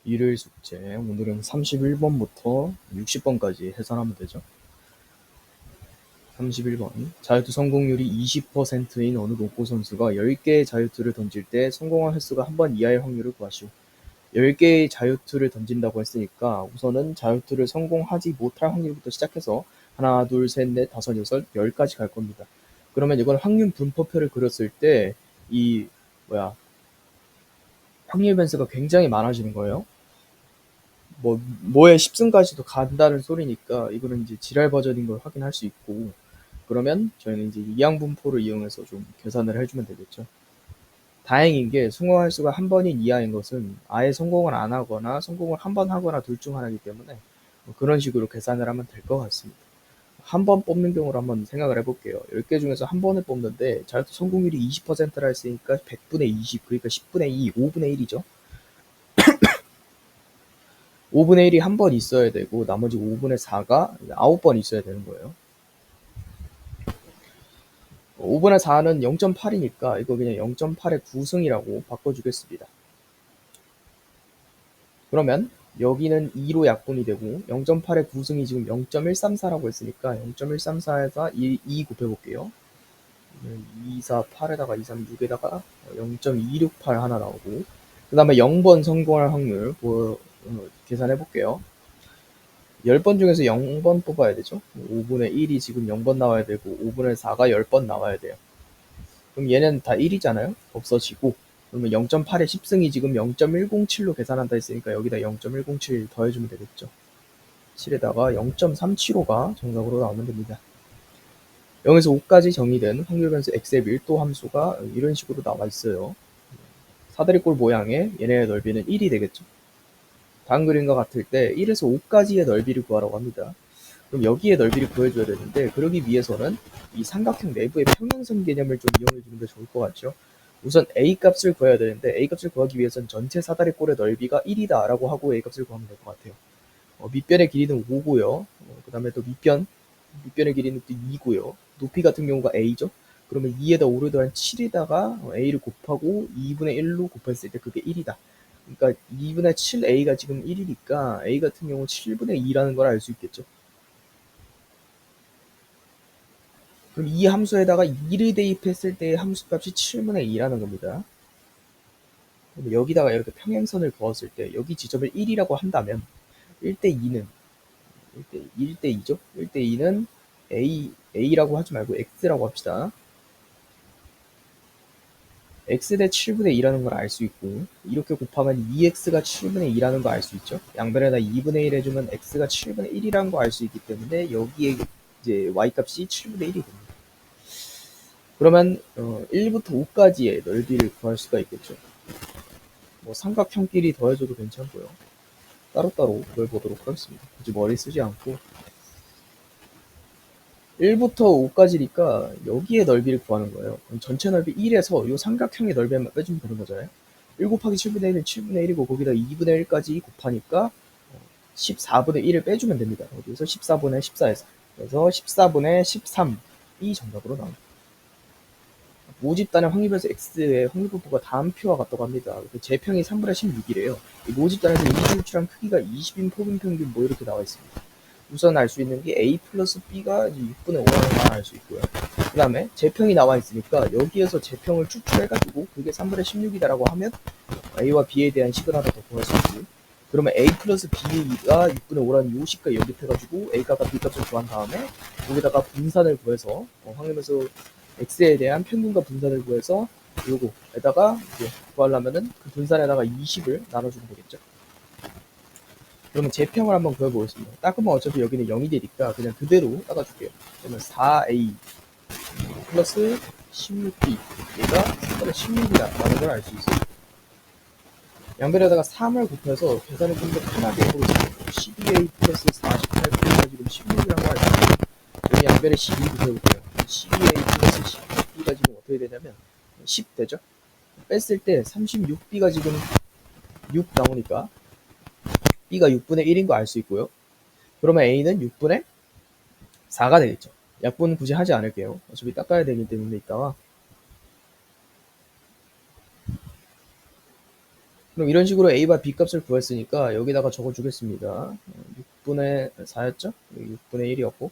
일요일 숙제. 오늘은 31번부터 60번까지 해설하면 되죠. 31번. 자유투 성공률이 20%인 어느 농구 선수가 10개의 자유투를 던질 때 성공한 횟수가 한 번 이하의 확률을 구하시오. 10개의 자유투를 던진다고 했으니까 우선은 자유투를 성공하지 못할 확률부터 시작해서 하나, 둘, 셋, 넷, 다섯, 여섯, 10까지 갈 겁니다. 그러면 이건 확률 분포표를 그렸을 때 이 확률 변수가 굉장히 많아지는 거예요. 뭐에 10승까지도 간다는 소리니까 이거는 이제 지랄 버전인 걸 확인할 수 있고, 그러면 저희는 이제 이항분포를 이용해서 좀 계산을 해주면 되겠죠. 다행인 게 성공할 수가 한 번인 이하인 것은 아예 성공을 안 하거나 성공을 한 번 하거나 둘 중 하나이기 때문에 그런 식으로 계산을 하면 될 것 같습니다. 한 번 뽑는 경우를 한번 생각을 해볼게요. 10개 중에서 한 번을 뽑는데 자유투 성공률이 20%라 했으니까 100분의 20, 그러니까 10분의 2, 5분의 1이죠. 5분의 1이 한 번 있어야 되고 나머지 5분의 4가 9번 있어야 되는 거예요. 5분의 4는 0.8이니까 이거 그냥 0.8의 9승이라고 바꿔주겠습니다. 그러면 여기는 2로 약분이 되고 0.8의 9승이 지금 0.134라고 했으니까 0.134에서 2 곱해볼게요. 2, 4, 8에다가 2, 3, 6에다가 0.268 하나 나오고, 그 다음에 0번 성공할 확률 계산해볼게요. 10번 중에서 0번 뽑아야 되죠. 5분의 1이 지금 0번 나와야 되고 5분의 4가 10번 나와야 돼요. 그럼 얘는 다 1이잖아요. 없어지고, 그러면 0.8의 10승이 지금 0.107로 계산한다 했으니까 여기다 0.107 더해주면 되겠죠. 7에다가 0.375가 정답으로 나오면 됩니다. 0에서 5까지 정의된 확률 변수 x의 밀도 함수가 이런 식으로 나와 있어요. 사다리꼴 모양의 얘네의 넓이는 1이 되겠죠. 다음 그림과 같을 때 1에서 5까지의 넓이를 구하라고 합니다. 그럼 여기에 넓이를 구해줘야 되는데, 그러기 위해서는 이 삼각형 내부의 평행선 개념을 좀 이용해 주는 게 좋을 것 같죠. 우선 a 값을 구해야 되는데 a 값을 구하기 위해서는 전체 사다리꼴의 넓이가 1이다 라고 하고 a 값을 구하면 될 것 같아요. 밑변의 길이는 5고요. 그 다음에 또 밑변의 길이는 또 2고요. 높이 같은 경우가 a죠. 그러면 2에다 5를 더한 7에다가 a를 곱하고 2분의 1로 곱했을 때 그게 1이다. 그러니까 2분의 7a가 지금 1이니까 a 같은 경우 7분의 2라는 걸 알 수 있겠죠. 그럼 이 함수에다가 2를 대입했을 때의 함수값이 7분의 2라는 겁니다. 그럼 여기다가 이렇게 평행선을 그었을 때 여기 지점을 1이라고 한다면 1대 2는 1대 2죠. 1대 2는 a라고 하지 말고 x라고 합시다. x 대 7분의 2라는 걸 알 수 있고, 이렇게 곱하면 2x가 7분의 2라는 거 알 수 있죠. 양변에다 2분의 1 해주면 x가 7분의 1이라는 거 알 수 있기 때문에 여기에 이제 y값이 7분의 1이 됩니다. 그러면 1부터 5까지의 넓이를 구할 수가 있겠죠. 삼각형끼리 더해줘도 괜찮고요. 따로따로 구해보도록 하겠습니다. 굳이 머리 쓰지 않고 1부터 5까지니까 여기에 넓이를 구하는 거예요. 그럼 전체 넓이 1에서 이 삼각형의 넓이만 빼주면 되는 거잖아요. 1 곱하기 7분의 1은 7분의 1이고 거기다 2분의 1까지 곱하니까 14분의 1을 빼주면 됩니다. 여기서 14분의 14에서. 그래서 14분의 13이 정답으로 나옵니다. 모집단의 확률변수 x의 확률분포가 다음 표와 같다고 합니다. 제평이 3분의 16이래요. 모집단에서 이주유출한 크기가 20인 포분평균 이렇게 나와 있습니다. 우선 알 수 있는 게 a 플러스 b가 6분의 5라는 걸 알 수 있고요. 그 다음에 제평이 나와 있으니까 여기에서 제평을 추출해가지고 그게 3분의 16이다라고 하면 a와 b에 대한 식을 하나 더 구할 수 있고, 그러면 a 플러스 b가 6분의 5라는 요 식과 연립해가지고 a 값과 b 값을 구한 다음에 여기다가 분산을 구해서 확률변수 x에 대한 평균과 분산을 구해서 요거에다가 이제 구하려면은 그 분산에다가 20을 나눠주면 되겠죠. 그러면 제평을 한번 구해보겠습니다. 닦으면 어차피 여기는 0이 되니까 그냥 그대로 따가줄게요. 그러면 4a 플러스 16b 얘가 3분의 16이라는 걸 알 수 있어요. 양변에다가 3을 곱해서 계산을 좀 더 편하게 해보겠습니다. 12a 플러스 48b가 지금 16이라는 걸 알 수 있어요. 여기 양변에 12 곱해볼게요. 12a 플러스 16b가 지금 어떻게 되냐면 10 되죠? 뺐을 때 36b가 지금 6 나오니까 b가 6분의 1인 거 알 수 있고요. 그러면 a는 6분의 4가 되겠죠. 약분은 굳이 하지 않을게요. 어차피 닦아야 되기 때문에 이따가 그럼 이런 식으로 A와 B 값을 구했으니까 여기다가 적어주겠습니다. 6분의 4였죠? 6분의 1이었고.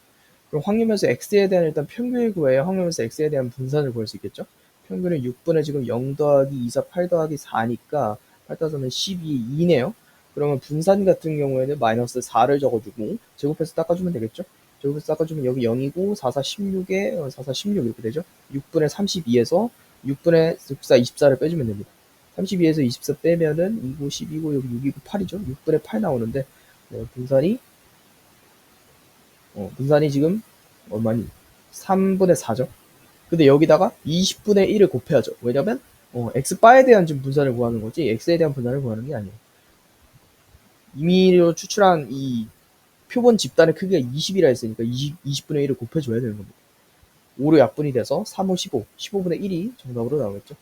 그럼 확률면서 X에 대한 일단 평균을 구해야 확률면서 X에 대한 분산을 구할 수 있겠죠? 평균은 6분의 지금 0 더하기 2, 4, 8 더하기 4니까 8 따서는 12, 2네요. 그러면 분산 같은 경우에는 마이너스 4를 적어주고 제곱해서 닦아주면 되겠죠? 제곱해서 닦아주면 여기 0이고 4, 4, 16에 4, 4, 16 이렇게 되죠? 6분의 32에서 6분의 64, 24를 빼주면 됩니다. 32에서 24 빼면은 2고 12고 여기 6이고 8이죠. 6분의 8 나오는데 분산이 지금 얼마니? 3분의 4죠. 근데 여기다가 20분의 1을 곱해야죠. 왜냐면 x바에 대한 지금 분산을 구하는 거지 x에 대한 분산을 구하는 게 아니에요. 임의로 추출한 이 표본 집단의 크기가 20이라 했으니까 20분의 1을 곱해줘야 되는 겁니다. 5로 약분이 돼서 3, 5, 15, 15분의 1이 정답으로 나오겠죠.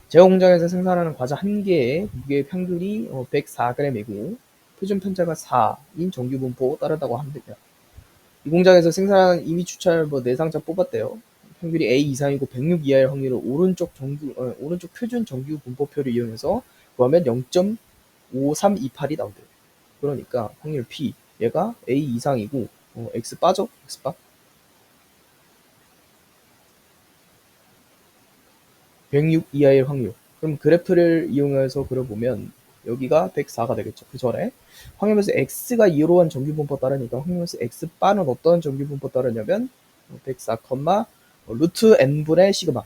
제과 공장에서 생산하는 과자 한 개의 무게 평균이 104g이고 표준 편차가 4인 정규 분포 따르다고 합니다. 이 공장에서 생산하는 이미 추출 네 상자 뽑았대요. 평균이 A 이상이고 106 이하의 확률을 오른쪽 표준 정규 분포표를 이용해서 구하면 0.5328이 나온대요. 그러니까 확률 P 얘가 A 이상이고 X 빠져 X바 106 이하의 확률. 그럼 그래프를 이용해서 그려보면 여기가 104가 되겠죠. 그 전에 확률면서 x가 2로 한 정규분포 따르니까 확률면서 x바는 어떤 정규분포 따르냐면 104, 루트 n분의 시그마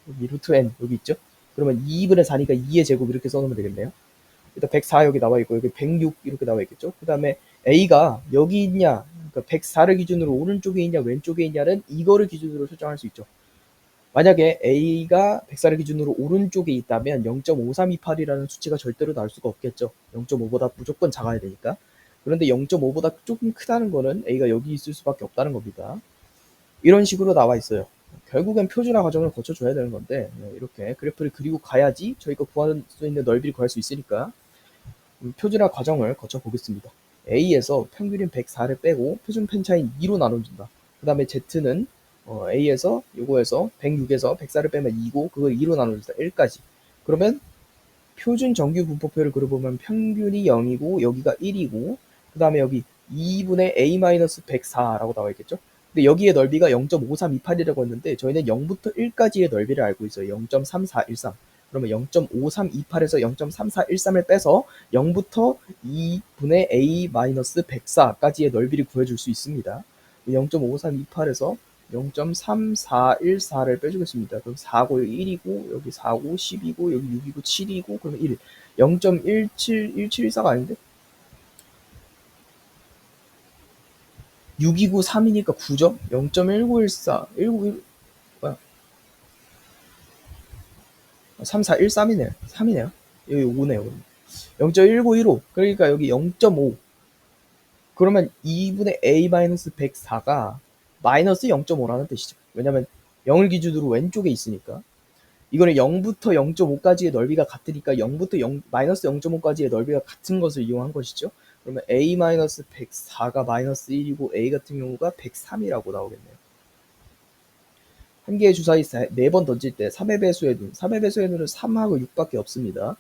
여기 루트 n 여기 있죠. 그러면 2분의 4니까 2의 제곱 이렇게 써놓으면 되겠네요. 일단 104 여기 나와 있고 여기 106 이렇게 나와 있겠죠. 그 다음에 a가 여기 있냐 그러니까 104를 기준으로 오른쪽에 있냐 왼쪽에 있냐는 이거를 기준으로 설정할 수 있죠. 만약에 A가 104를 기준으로 오른쪽에 있다면 0.5328이라는 수치가 절대로 나올 수가 없겠죠. 0.5보다 무조건 작아야 되니까. 그런데 0.5보다 조금 크다는 거는 A가 여기 있을 수밖에 없다는 겁니다. 이런 식으로 나와 있어요. 결국엔 표준화 과정을 거쳐줘야 되는 건데 이렇게 그래프를 그리고 가야지 저희가 구할 수 있는 넓이를 구할 수 있으니까 표준화 과정을 거쳐 보겠습니다. A에서 평균인 104를 빼고 표준 편차인 2로 나눠준다. 그 다음에 Z는 A에서 요거에서 106에서 104를 빼면 2고 그걸 2로 나눠준다. 1까지. 그러면 표준 정규 분포표를 그려보면 평균이 0이고 여기가 1이고 그 다음에 여기 2분의 A-104라고 나와 있겠죠. 근데 여기에 넓이가 0.5328이라고 했는데 저희는 0부터 1까지의 넓이를 알고 있어요. 0.3413. 그러면 0.5328에서 0.3413을 빼서 0부터 2분의 A-104까지의 넓이를 구해줄 수 있습니다. 0.5328에서 0.3414를 빼주겠습니다. 그럼 4고 여기 1이고 여기 4고 10이고 여기 6이고 7이고 그러면 1 0.171714가 아닌데 6이고 3이니까 9죠? 0.1914 191 뭐야 3413이네요 3이네요 여기 5네요 0.1915 그러니까 여기 0.5 그러면 2분의 A-104가 마이너스 0.5라는 뜻이죠. 왜냐면 0을 기준으로 왼쪽에 있으니까 이거는 0부터 0.5까지의 넓이가 같으니까 0부터 마이너스 0.5까지의 넓이가 같은 것을 이용한 것이죠. 그러면 A-104가 마이너스 1이고 A 같은 경우가 103이라고 나오겠네요. 한 개의 주사위 4번 던질 때 3의 배수의 눈, 3의 배수의 눈은 3하고 6밖에 없습니다.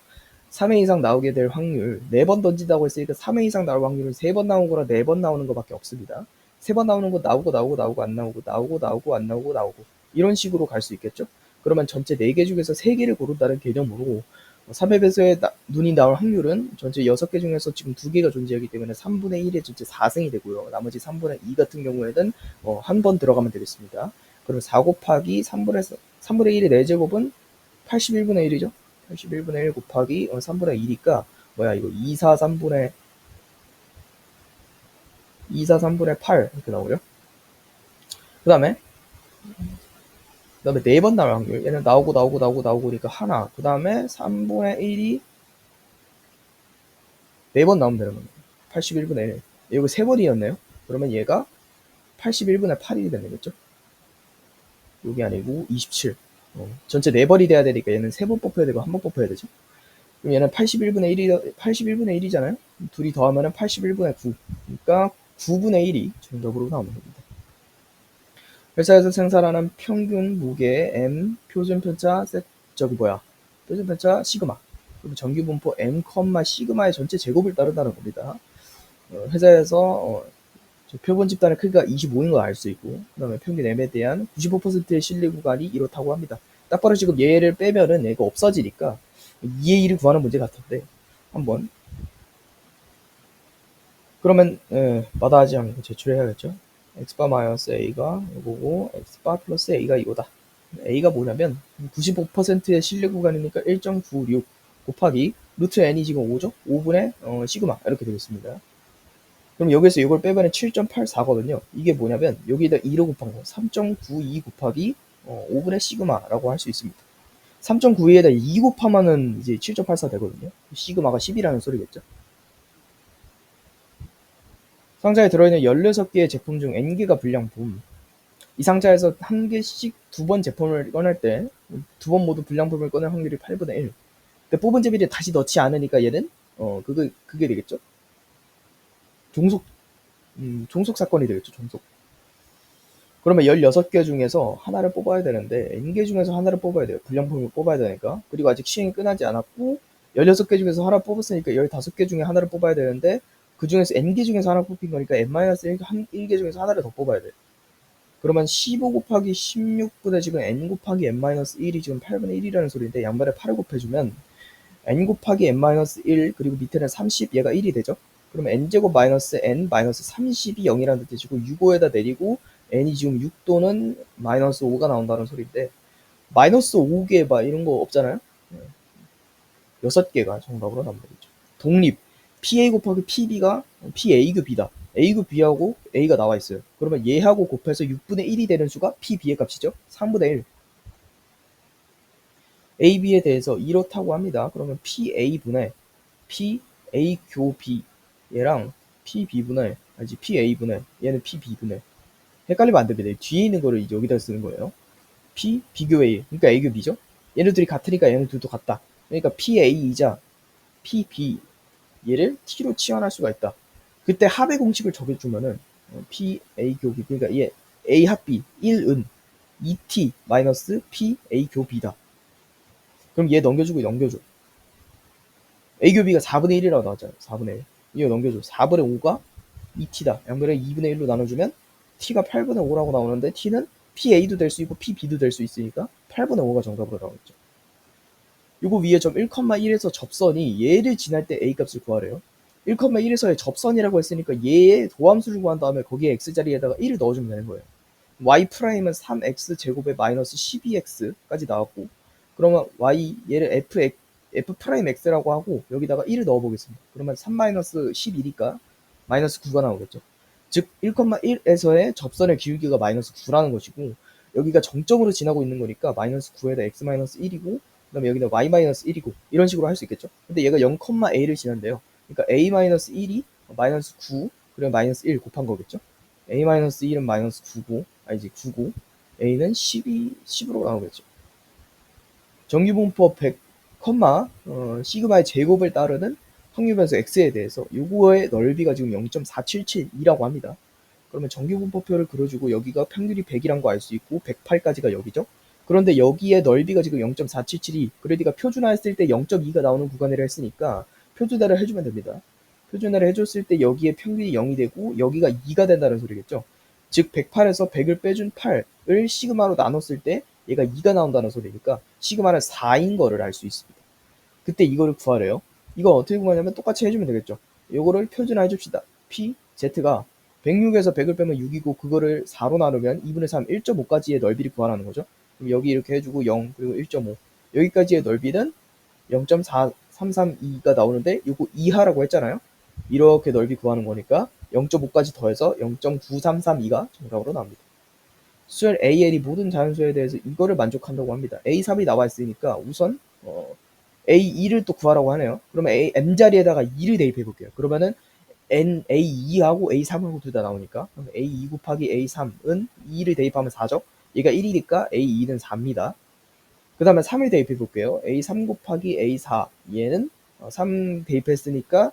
3회 이상 나오게 될 확률 4번 던진다고 했으니까 3회 이상 나올 확률은 3번 나온 거랑 4번 나오는 것밖에 없습니다. 3번 나오는 거 나오고 안 나오고 안 나오고 이런 식으로 갈 수 있겠죠. 그러면 전체 4개 중에서 3개를 고른다는 개념으로 3회 배수의 눈이 나올 확률은 전체 6개 중에서 지금 2개가 존재하기 때문에 3분의 1의 전체 4승이 되고요. 나머지 3분의 2 같은 경우에는 한 번 들어가면 되겠습니다. 그럼 4 곱하기 3분의 1의 4제곱은 81분의 1이죠. 81분의 1 곱하기 3분의 2니까 뭐야 이거 2, 4, 3분의 8 이렇게 나오죠. 그 다음에 4번 나올 확률 얘는 나오고 그러니까 하나 그 다음에 3분의 1이 4번 나오면 되는 겁니다. 81분의 1 이거 3번이었네요. 그러면 얘가 81분의 8이 되겠죠. 여기 아니고 27 전체 4번이 돼야 되니까 얘는 3번 뽑혀야 되고 1번 뽑혀야 되죠. 그럼 얘는 81분의 1이잖아요. 둘이 더하면 81분의 9. 그러니까 9분의 1이 정답으로 나오는 겁니다. 회사에서 생산하는 평균 무게 M 표준 편차 표준 편차 시그마. 그리고 정규 분포 n, 시그마의 전체 제곱을 따른다는 겁니다. 회사에서 표본 집단의 크기가 25인 걸 알 수 있고, 그 다음에 평균 M에 대한 95%의 신뢰 구간이 이렇다고 합니다. 딱 봐도 지금 얘를 빼면은 얘가 없어지니까 2의 1을 구하는 문제 같은데, 한번 그러면 마다하지 않고 제출해야겠죠. x바-a가 이거고 x바 플러스 a가 이거다. a가 뭐냐면 95%의 신뢰 구간이니까 1.96 곱하기 루트 n이 지금 5죠. 5분의 시그마 이렇게 되겠습니다. 그럼 여기서 이걸 빼면 7.84거든요. 이게 뭐냐면 여기다 2로 곱한 거 3.92 곱하기 5분의 시그마라고 할 수 있습니다. 3.92에다 2 곱하면은 이제 7.84 되거든요. 시그마가 10이라는 소리겠죠. 상자에 들어있는 16개의 제품 중 N개가 불량품. 이 상자에서 한 개씩 두 번 제품을 꺼낼 때 두 번 모두 불량품을 꺼낼 확률이 8분의 1. 근데 뽑은 제비를 다시 넣지 않으니까 얘는 그게 되겠죠. 종속 사건이 되겠죠. 종속. 그러면 16개 중에서 하나를 뽑아야 되는데 N개 중에서 하나를 뽑아야 돼요. 불량품을 뽑아야 되니까. 그리고 아직 시행이 끝나지 않았고 16개 중에서 하나 뽑았으니까 15개 중에 하나를 뽑아야 되는데 그 중에서 N개 중에서 하나 뽑힌 거니까 N-1개 중에서 하나를 더 뽑아야 돼요. 그러면 15 곱하기 16분의 지금 N 곱하기 N-1이 지금 8분의 1이라는 소리인데 양변에 8을 곱해주면 N 곱하기 N-1 그리고 밑에는 30 얘가 1이 되죠. 그러면 N제곱 마이너스 N 마이너스 30이 0이라는 뜻이고 6호에다 내리고 N이 지금 6 또는 마이너스 5가 나온다는 소리인데 마이너스 5개 막 이런 거 없잖아요. 6개가 정답으로 남는거죠. 독립 PA 곱하기 PB가 PA교 B다. A교 B하고 A가 나와 있어요. 그러면 얘하고 곱해서 6분의 1이 되는 수가 PB의 값이죠. 3분의 1. AB에 대해서 이렇다고 합니다. 그러면 PA분의 PA교 B 얘랑 PB분의 PA분의 얘는 PB분의 헷갈리면 안 됩니다. 뒤에 있는 거를 이제 여기다 쓰는 거예요. P 비교 A 그러니까 A교 B죠. 얘네들이 같으니까 얘네들도 같다. 그러니까 PA이자 PB 얘를 T로 치환할 수가 있다. 그때 합의 공식을 적어주면은 PA 교비 그러니까 얘 A 합 B 1은 2T 마이너스 PA 교비다. 그럼 얘 넘겨주고 넘겨줘. A 교비가 4분의 1이라고 나왔잖아요. 4분의 1. 이거 넘겨줘. 4분의 5가 2T다. 양변에 2분의 1로 나눠주면 T가 8분의 5라고 나오는데 T는 PA도 될 수 있고 PB도 될 수 있으니까 8분의 5가 정답으로 나오겠죠. 요거 위에 점 1,1에서 접선이 얘를 지날 때 A 값을 구하래요. 1,1에서의 접선이라고 했으니까 얘의 도함수를 구한 다음에 거기에 x자리에다가 1을 넣어주면 되는 거예요. y'은 3x 제곱에 마이너스 12x까지 나왔고 그러면 y 얘를 f'x라고 하고 여기다가 1을 넣어보겠습니다. 그러면 3-11이니까 마이너스 9가 나오겠죠. 즉 1,1에서의 접선의 기울기가 마이너스 9라는 것이고 여기가 정점으로 지나고 있는 거니까 마이너스 9에다 x-1이고 그 다음에 여기는 y-1이고 이런 식으로 할 수 있겠죠. 근데 얘가 0,a를 지난대요. 그러니까 a-1이 마이너스 9 그리고 마이너스 1 곱한 거겠죠. a-1은 마이너스 9고 아니지 9고 a는 10으로 나오겠죠. 정규분포 100, 시그마의 제곱을 따르는 확률변수 x에 대해서 요거의 넓이가 지금 0.477이라고 합니다. 그러면 정규분포표를 그려주고 여기가 평균이 100이란 거 알 수 있고 108까지가 여기죠. 그런데 여기에 넓이가 지금 0.477이 그래디가 표준화했을 때 0.2가 나오는 구간이라 했으니까 표준화를 해주면 됩니다. 표준화를 해줬을 때 여기에 평균이 0이 되고 여기가 2가 된다는 소리겠죠. 즉 108에서 100을 빼준 8을 시그마로 나눴을 때 얘가 2가 나온다는 소리니까 시그마는 4인 거를 알 수 있습니다. 그때 이거를 구하래요. 이거 어떻게 구하냐면 똑같이 해주면 되겠죠. 이거를 표준화 해줍시다. P, Z가 106에서 100을 빼면 6이고 그거를 4로 나누면 2분의 3, 1.5까지의 넓이를 구하라는 거죠. 그럼 여기 이렇게 해주고 0 그리고 1.5 여기까지의 넓이는 0.4332가 나오는데 이거 이하라고 했잖아요. 이렇게 넓이 구하는 거니까 0.5까지 더해서 0.9332가 정답으로 나옵니다. 수열 AL이 모든 자연수에 대해서 이거를 만족한다고 합니다. A3이 나와 있으니까 우선 A2를 또 구하라고 하네요. 그러면 M자리에다가 2를 대입해 볼게요. 그러면은 A2하고 A3하고 둘 다 나오니까 A2 곱하기 A3은 2를 대입하면 4죠. 얘가 1이니까 A2는 4입니다. 그 다음에 3을 대입해 볼게요. A3 곱하기 A4 얘는 3 대입했으니까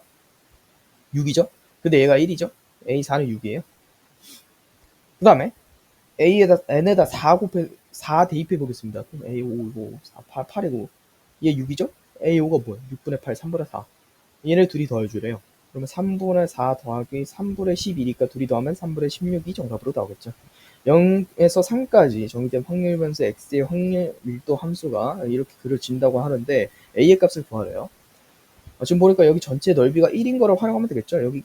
6이죠. 근데 얘가 1이죠. A4는 6이에요. 그 다음에 N에다 4 대입해 보겠습니다. 그럼 A5, 4, 8, 8이고 얘 6이죠? A5가 뭐야? 6분의 8, 3분의 4. 얘네 둘이 더해주래요. 그러면 3분의 4 더하기 3분의 11이니까 둘이 더하면 3분의 16이 정답으로 나오겠죠. 0에서 3까지 정의된 확률 변수 x의 확률 밀도 함수가 이렇게 그려진다고 하는데 a의 값을 구하래요. 지금 보니까 여기 전체 넓이가 1인 거를 활용하면 되겠죠. 여기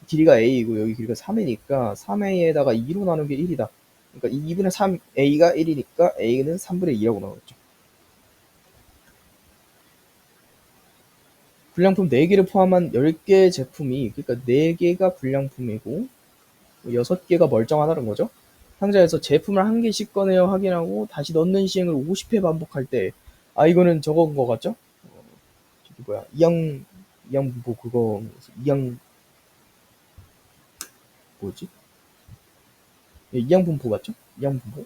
길이가 a이고 여기 길이가 3이니까 3a에다가 2로 나눈 게 1이다. 그러니까 2분의 3 a가 1이니까 a는 3분의 2라고 나오겠죠. 불량품 4개를 포함한 10개 제품이, 그러니까 4개가 불량품이고 6개가 멀쩡하다는 거죠. 상자에서 제품을 한 개씩 꺼내어 확인하고 다시 넣는 시행을 50회 반복할 때, 이거는 저건 거 같죠? 저기 뭐야, 이양 뭐 그거 이양 뭐지? 이양 분포 같죠? 이양 분포.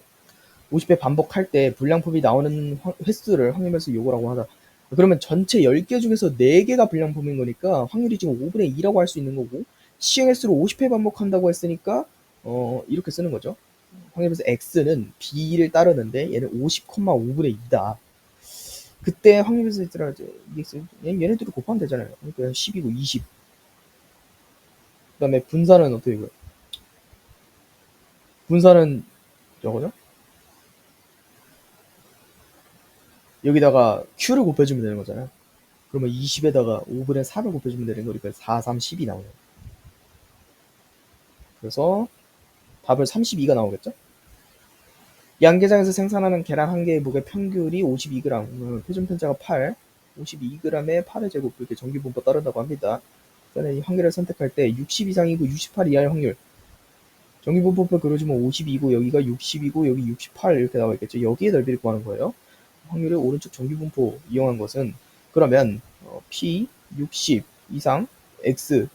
50회 반복할 때 불량품이 나오는 횟수를 확률변수 요구라고 하다. 그러면 전체 10개 중에서 4개가 불량품인 거니까 확률이 지금 5분의 2라고 할 수 있는 거고, 시행 횟수를 50회 반복한다고 했으니까 이렇게 쓰는 거죠. 확률변수 x는 b를 따르는데 얘는 50,5분의 2다. 그때 확률변수 있더라 얘네들이 곱하면 되잖아요. 그러니까 10이고 20. 그다음에 분산은 어떻게 이거? 분산은 저거죠? 여기다가 q를 곱해주면 되는 거잖아요. 그러면 20에다가 5분의 3을 곱해주면 되는 거니까 4, 3, 10이 나오네요. 그래서 답을 32가 나오겠죠? 양계장에서 생산하는 계란 한 개의 무게 평균이 52g, 표준 편차가 8, 52g에 8의 제곱, 이렇게 정규분포 따른다고 합니다. 그다음에 이 확률을 선택할 때 60 이상이고 68 이하의 확률. 정규분포표 그려주면 52고 여기가 60이고 여기 68 이렇게 나와 있겠죠. 여기에 넓이를 구하는 거예요. 확률을 오른쪽 정규분포 이용한 것은, 그러면 P 60 이상 X,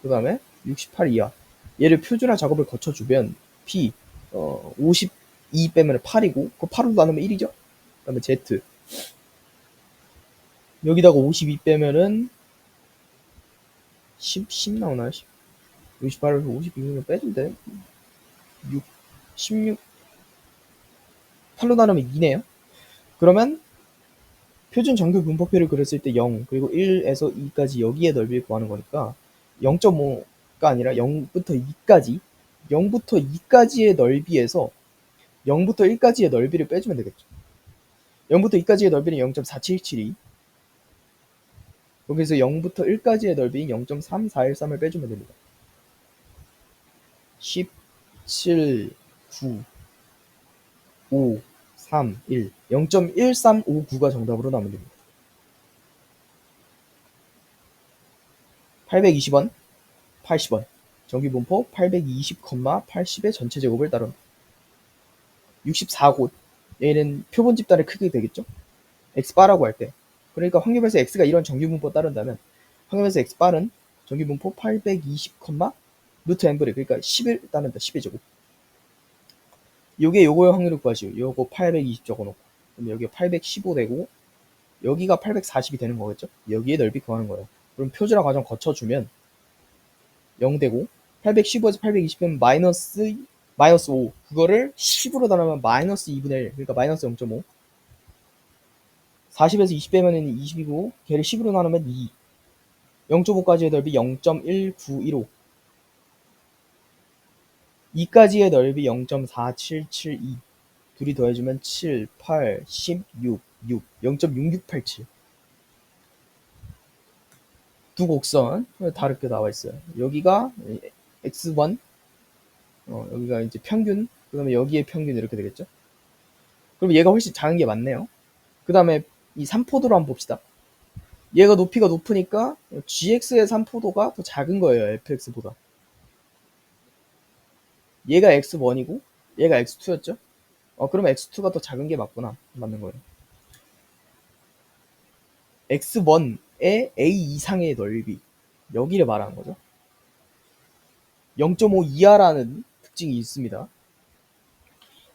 그 다음에 68 이하, 얘를 표준화 작업을 거쳐주면 P 52 빼면 8이고 그 8로 나누면 1이죠. 그 다음에 Z, 여기다가 52 빼면은 10 나오나요? 68에서 52면 빼준대. 6 16 8로 나누면 2네요. 그러면 표준 정규 분포표를 그렸을 때 0, 그리고 1에서 2까지 여기에 넓이를 구하는 거니까 0.5가 아니라 0부터 2까지, 0부터 2까지의 넓이에서 0부터 1까지의 넓이를 빼주면 되겠죠. 0부터 2까지의 넓이는 0.4772, 여기서 0부터 1까지의 넓이인 0.3413을 빼주면 됩니다. 10, 7, 9, 5, 3, 1, 0.1359가 정답으로 나오면 됩니다. 820원, 80원. 정규분포 820,80의 전체 제곱을 따른 64곳. 얘는 표본 집단의 크기 되겠죠? x바라고 할 때. 그러니까 확률변수 x가 이런 정규분포 따른다면 확률변수 x바는 정규분포 820, 루트 n분의, 그러니까 10을 따른다. 10의 제곱. 요게 요거의 확률을 구하시오. 요거 820 적어놓고. 그럼 여기가 815 되고 여기가 840이 되는 거겠죠? 여기에 넓이 구하는 거예요. 그럼 표준화 과정 거쳐주면 0 되고, 815에서 820은 마이너스 5. 그거를 10으로 나누면 마이너스 2분의 1. 그러니까 마이너스 0.5. 40에서 20 빼면 20이고, 걔를 10으로 나누면 2. 0.5까지의 넓이 0.1915. 2까지의 넓이 0.4772. 둘이 더해주면 7, 8, 16, 6. 0.6687. 두 곡선 다르게 나와 있어요. 여기가 x1, 여기가 이제 평균, 그 다음에 여기에 평균 이렇게 되겠죠. 그럼 얘가 훨씬 작은 게 맞네요. 그 다음에 이 3포도로 한번 봅시다. 얘가 높이가 높으니까 gx의 3포도가 더 작은 거예요. fx보다. 얘가 x1이고 얘가 x2였죠. 그러면 x2가 더 작은 게 맞구나. 맞는 거예요. x1의 a 이상의 넓이, 여기를 말하는 거죠. 0.5 이하라는 특징이 있습니다.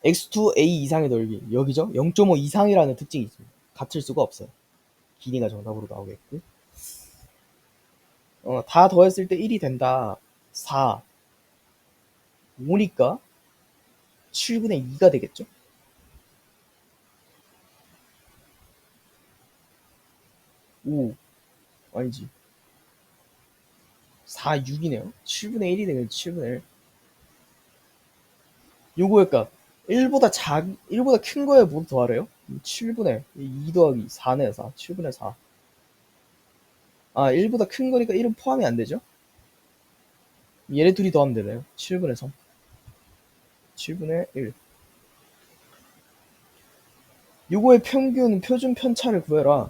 x2 a 이상의 넓이, 여기죠. 0.5 이상이라는 특징이 있습니다. 같을 수가 없어요. 길이가 정답으로 나오겠고, 다 더했을 때 1이 된다. 4, 5니까 7분의 2가 되겠죠. 5 아니지 4, 6이네요. 7분의 1이 되겠죠. 7분의 1. 요거의 값 1보다 큰 거에 뭐 더하래요? 7분의 2 더하기 4네요. 4. 7분의 4. 아 1보다 큰 거니까 1은 포함이 안 되죠? 얘네 둘이 더하면 되나요? 7분의 3. 7분의 1. 요거의 평균 표준 편차를 구해라.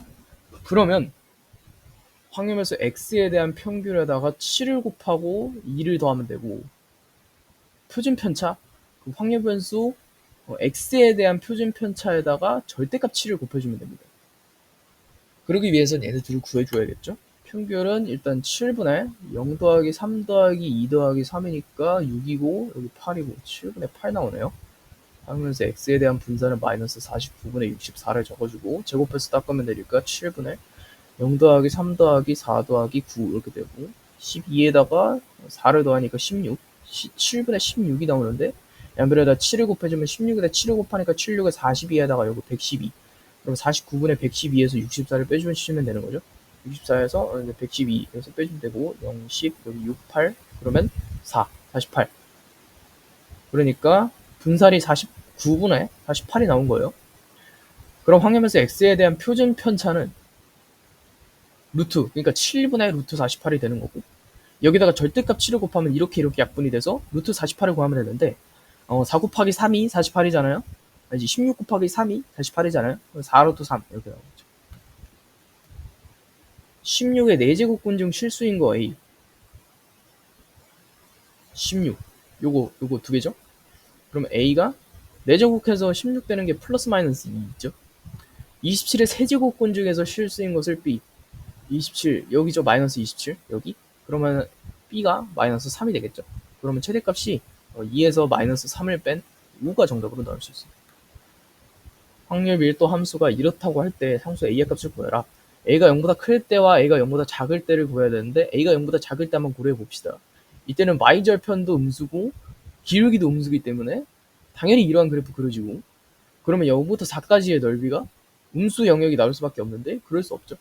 그러면 확률에서 x에 대한 평균에다가 7을 곱하고 2를 더하면 되고, 표준 편차 그 확률 변수 x에 대한 표준 편차에다가 절대값 7을 곱해주면 됩니다. 그러기 위해서는 얘네 둘을 구해줘야겠죠. 평균은 일단 7분의 0 더하기 3 더하기 2 더하기 3이니까 6이고 여기 8이고 7분의 8 나오네요. 하면서 x에 대한 분산은 마이너스 49분의 64를 적어주고 제곱해서 닦으면 되니까 7분의 0 더하기 3 더하기 4 더하기 9 이렇게 되고 12에다가 4를 더하니까 16 7분의 16이 나오는데 양변에다 7을 곱해주면 16에다 7을 곱하니까 76에 42에다가 요거 112 그럼 49분의 112에서 64를 빼주시면 되는 거죠. 64에서 112에서 빼주면 되고 0, 10, 여기 6, 8 그러면 4, 48 그러니까 분살이 49분의 48이 나온 거예요. 그럼 확률에서 x에 대한 표준 편차는 루트 그러니까 7분의 루트 48이 되는 거고 여기다가 절대값 7을 곱하면 이렇게 약분이 돼서 루트 48을 구하면 되는데 4 곱하기 3이 48이잖아요. 아니지 16 곱하기 3이 48이잖아요. 4루트 3 이렇게 나오죠. 16의 4제곱근 중 실수인 거 A 16 요거 두 개죠. 그러면 A가 4제곱해서 16 되는 게 플러스 마이너스 2 있죠. 27의 세제곱근 중에서 실수인 것을 B 27 여기죠. 마이너스 27 여기 그러면 B가 마이너스 3이 되겠죠. 그러면 최대값이 2에서 마이너스 3을 뺀 5가 정답으로 나올 수 있습니다. 확률 밀도 함수가 이렇다고 할 때 상수 A의 값을 구해라. A가 0보다 클 때와 A가 0보다 작을 때를 구해야 되는데 A가 0보다 작을 때 한번 고려해 봅시다. 이때는 y절편도 음수고 기울기도 음수기 때문에 당연히 이러한 그래프 그려지고 그러면 0부터 4까지의 넓이가 음수 영역이 나올 수밖에 없는데 그럴 수 없죠.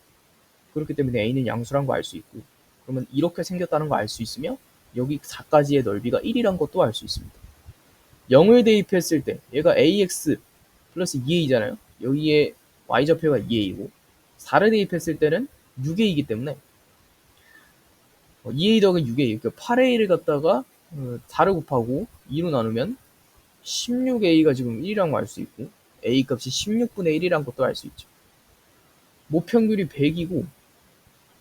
그렇기 때문에 A는 양수란 거 알 수 있고 그러면 이렇게 생겼다는 거 알 수 있으며 여기 4까지의 넓이가 1이란 것도 알 수 있습니다. 0을 대입했을 때 얘가 AX 플러스 2A잖아요. 여기에 Y좌표가 2A고 4를 대입했을 때는 6A이기 때문에 2A 더하기 6A 그러니까 8A를 갖다가 4를 곱하고 2로 나누면 16A가 지금 1이라는 거 알 수 있고 A 값이 16분의 1이라는 것도 알 수 있죠. 모평률이 100이고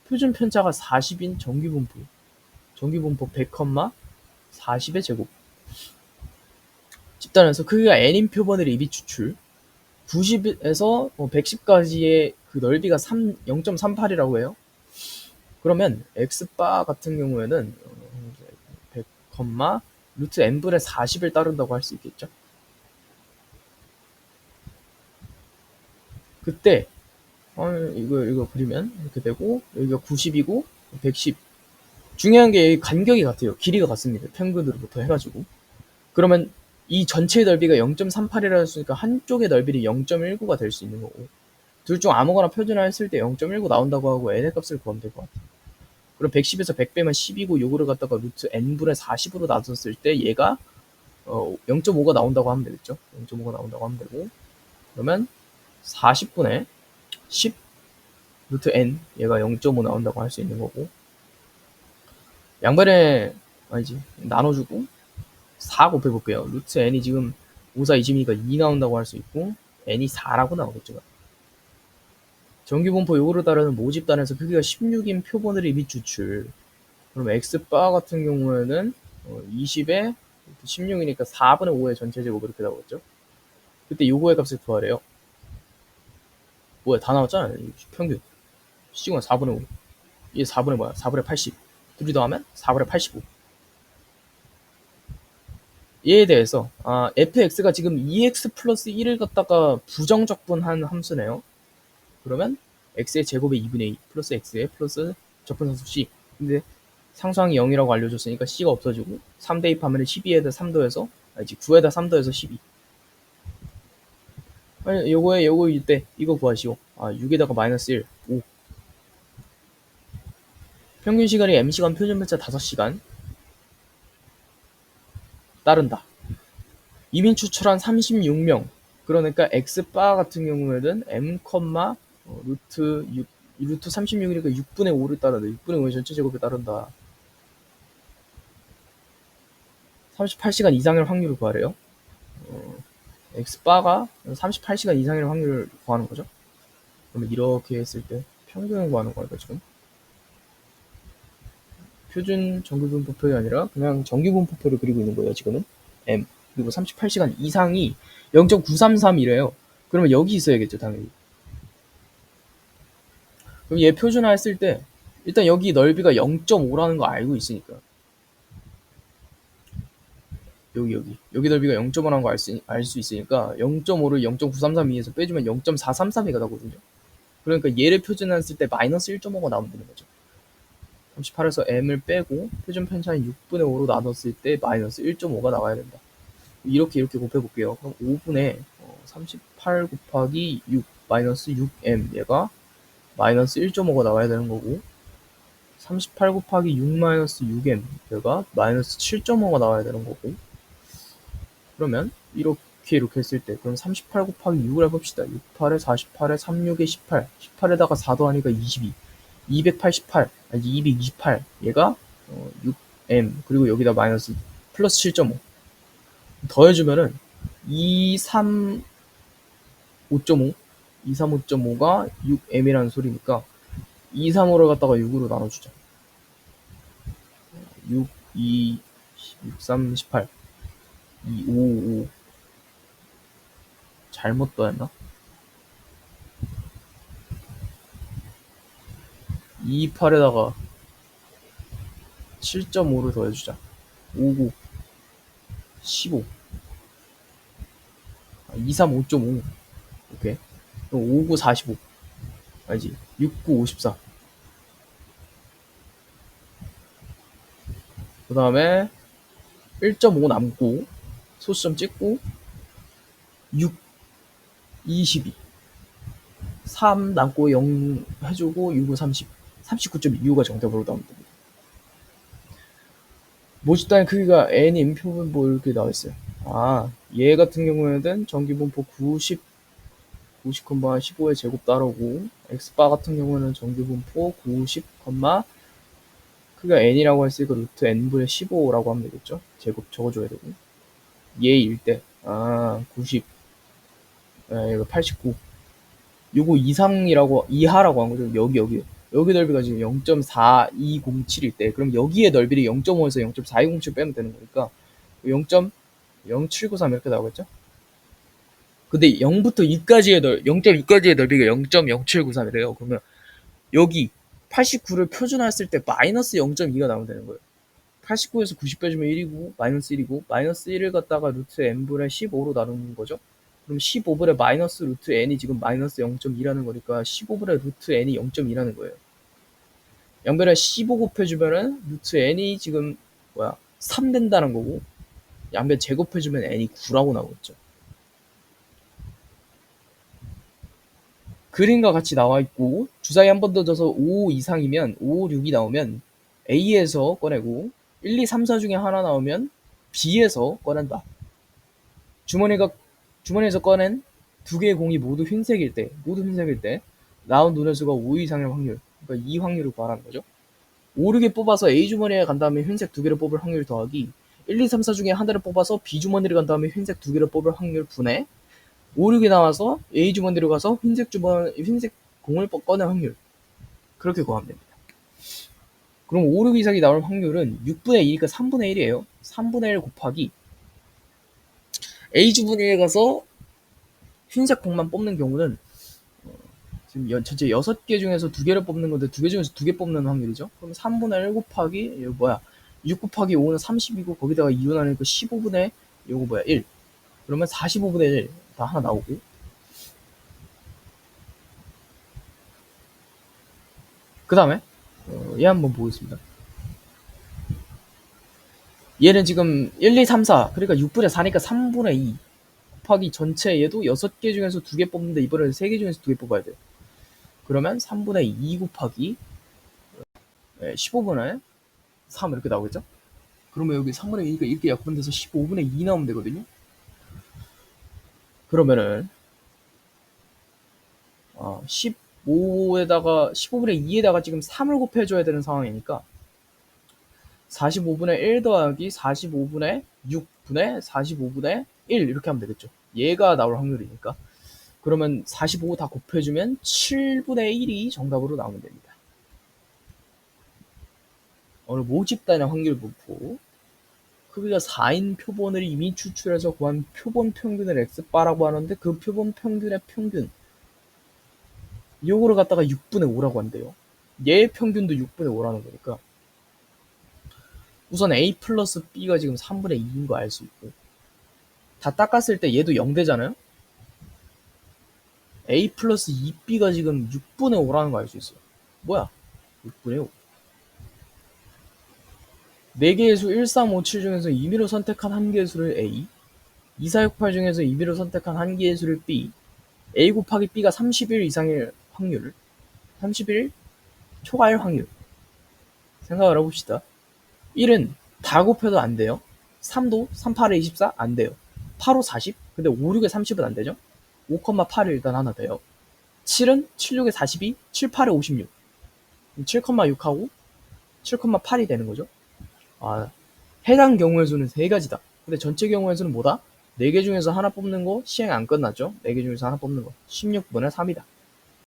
표준 편차가 40인 정규분포 100, 40의 제곱 집단에서 크기가 n인 표본의 리빗 추출 90에서 110까지의 그 넓이가 0.38이라고 해요. 그러면 x바 같은 경우에는 100, 루트 n분의 40을 따른다고 할 수 있겠죠. 그때 이거 그리면 이렇게 되고 여기가 90이고 110 중요한 게 간격이 같아요. 길이가 같습니다. 평균으로부터 해가지고 그러면 이 전체의 넓이가 0.38이라 했으니까 한쪽의 넓이는 0.19가 될 수 있는 거고 둘 중 아무거나 표준화했을 때 0.19 나온다고 하고 n의 값을 구하면 될 것 같아요. 그럼 110에서 100 빼면 10이고 요거를 갖다가 루트 n분의 40으로 나눴을 때 얘가 0.5가 나온다고 하면 되겠죠. 0.5가 나온다고 하면 되고 그러면 40분의 10 루트 n 얘가 0.5 나온다고 할 수 있는 거고 양변에 아니지 나눠주고 4 곱해볼게요. 루트 n이 지금 5, 4, 20이니까 2 나온다고 할 수 있고 n이 4라고 나오겠죠. 정규분포 요거를 따르는 모집단에서 크기가 16인 표본의 리빗 추출 그럼 x바 같은 경우에는 20에 16이니까 4분의 5의 전체 제곱 이렇게 나오겠죠. 그때 요거의 값을 구하래요. 뭐야 다 나왔잖아요. 평균 c가 4분의 5 얘 4분의 뭐야 4분의 80 둘이 더하면 4분의 85 얘에 대해서 fx가 지금 2x 플러스 1을 갖다가 부정적분한 함수네요. 그러면 x의 제곱의 2분의 2 플러스 x의 플러스 적분상수 c 근데 상수항이 0이라고 알려줬으니까 c가 없어지고 3 대입하면 12에다 3 더해서 9에다 3 더해서 12 요거 이때 이거 구하시오. 6에다가 마이너스 1 5 평균 시간이 m시간 표준 배차 5시간 따른다. 이민 추출한 36명. 그러니까 x바 같은 경우에는 m, 루트 6, 루트 36이니까 6분의 5를 따른다. 6분의 5의 전체 제곱에 따른다. 38시간 이상일 확률을 구하래요. x바가 38시간 이상일 확률을 구하는 거죠. 그러면 이렇게 했을 때 평균을 구하는 거니까 지금 표준 정규분포표가 아니라 그냥 정규분포표를 그리고 있는 거예요. 지금은 m 그리고 38시간 이상이 0.933이래요. 그러면 여기 있어야겠죠, 당연히. 그럼 얘 표준화했을 때 일단 여기 넓이가 0.5라는 거 알고 있으니까 여기 넓이가 0.5라는 거 알 수 있으니까 0.5를 0.933에서 빼주면 0.433이가 나거든요. 그러니까 얘를 표준화했을 때 마이너스 1.5가 나오면 되는 거죠. 38에서 m을 빼고 표준 편차인 6분의 5로 나눴을 때 마이너스 1.5가 나와야 된다. 이렇게 곱해볼게요. 그럼 5분의 38 곱하기 6 마이너스 6m 얘가 마이너스 1.5가 나와야 되는 거고 38 곱하기 6 마이너스 6m 얘가 마이너스 7.5가 나와야 되는 거고 그러면 이렇게 했을 때 그럼 38 곱하기 6을 해봅시다. 68에 48에 36에 18 18에다가 4도 하니까 22 288 아니 228 얘가 6m 그리고 여기다 마이너스 플러스 7.5 더해주면은 235.5 235.5가 6m이라는 소리니까 235를 갖다가 6으로 나눠주자. 6, 2, 3, 18 2, 5, 5 잘못 더했나? 28에다가 7.5를 더해주자. 59 15 235.5 오케이. 그럼 59 45 알지? 69 54 그 다음에 1.5 남고 소수점 찍고 6 22 3 남고 0 해주고 6 5 30 39.25가 정답으로 나오면 됩니다. 모집단의 크기가 n인 표본 뭐 이렇게 나와있어요. 얘 같은 경우에는 정기분포 90, 15의 제곱 따르고 x바 같은 경우는 정기분포 90, 크기가 n이라고 했으니까 루트 n분의 15라고 하면 되겠죠. 제곱 적어줘야 되고 얘일 때 90, 이거 89 요거 이하라고 한 거죠. 여기 넓이가 지금 0.4207일 때 그럼 여기에 넓이를 0.5에서 0.4207 빼면 되는 거니까 0.0793 이렇게 나오겠죠. 근데 0부터 2까지의 0.2까지의 넓이가 0.0793이래요. 그러면 여기 89를 표준화했을 때 마이너스 0.2가 나오면 되는 거예요. 89에서 90 빼주면 1이고 마이너스 1이고 마이너스 1을 갖다가 루트 n분의 15로 나누는 거죠. 그럼 15분의 마이너스 루트 n이 지금 마이너스 0.2라는 거니까 15분의 루트 n이 0.2라는 거예요. 양변에 15 곱해주면은 루트 n이 지금 3 된다는 거고 양변 제곱해주면 n이 9라고 나오겠죠. 그림과 같이 나와 있고 주사위 한 번 더 줘서 5 이상이면 5, 6이 나오면 A에서 꺼내고 1, 2, 3, 4 중에 하나 나오면 B에서 꺼낸다. 주머니에서 꺼낸 두 개의 공이 모두 흰색일 때 나온 눈의 수가 5 이상의 확률, 그러니까 이 확률을 구하라는 거죠. 5, 6개 뽑아서 A 주머니에 간 다음에 흰색 두 개를 뽑을 확률 더하기 1, 2, 3, 4 중에 하나를 뽑아서 B 주머니를 간 다음에 흰색 두 개를 뽑을 확률 분해 5, 6이 나와서 A 주머니로 가서 흰색 공을 꺼낸 확률 그렇게 구하면 됩니다. 그럼 5, 6 이상이 나올 확률은 6분의 2니까 3분의 1이에요. 3분의 1 곱하기 A 주머니에 가서 흰색 공만 뽑는 경우는 지금 전체 6개 중에서 2개를 뽑는 건데 2개 중에서 2개 뽑는 확률이죠. 그럼 3분의 1 곱하기 6 곱하기 5는 30이고 거기다가 2로 나누니까 15분의 1 그러면 45분의 1 다 하나 나오고 그 다음에 얘 한번 보겠습니다. 얘는 지금 1, 2, 3, 4 그러니까 6분의 4니까 3분의 2 곱하기 전체 얘도 6개 중에서 2개 뽑는데 이번에는 3개 중에서 2개 뽑아야 돼요. 그러면 3분의 2 곱하기 15분의 3 이렇게 나오겠죠? 그러면 여기 3분의 2가 이렇게 약분돼서 15분의 2 나오면 되거든요. 그러면은 15분의 2에다가 지금 3을 곱해줘야 되는 상황이니까 45분의 1 더하기 45분의 6분의 45분의 1 이렇게 하면 되겠죠. 얘가 나올 확률이니까. 그러면 45 다 곱해주면 7분의 1이 정답으로 나오면 됩니다. 오늘 모집단의 확률 분포. 크기가 4인 표본을 이미 추출해서 구한 표본 평균을 x바라고 하는데 그 표본 평균의 평균 요거를 갖다가 6분의 5라고 한대요. 얘의 평균도 6분의 5라는 거니까 우선 a 플러스 b가 지금 3분의 2인 거 알 수 있고 다 닦았을 때 얘도 0 되잖아요. a 플러스 2b가 지금 6분의 5라는 거 알 수 있어요. 뭐야 6분의 5. 4개의 수 1, 3, 5, 7 중에서 임의로 선택한 한 개의 수를 a, 2, 4, 6, 8 중에서 임의로 선택한 한 개의 수를 b, a 곱하기 b가 30일 이상일 확률, 30일 초과일 확률 생각을 해봅시다. 1은 다 곱해도 안 돼요. 3도 3, 8에 24 안 돼요. 8, 5, 40 근데 5, 6에 30은 안 되죠. 5, 8이 일단 하나 돼요. 7은 7, 6에 42, 7, 8에 56 7, 6하고 7, 8이 되는 거죠. 해당 경우의 수는 3가지다. 근데 전체 경우의 수는 뭐다? 4개 중에서 하나 뽑는 거 시행 안 끝났죠. 4개 중에서 하나 뽑는 거 16분의 3이다.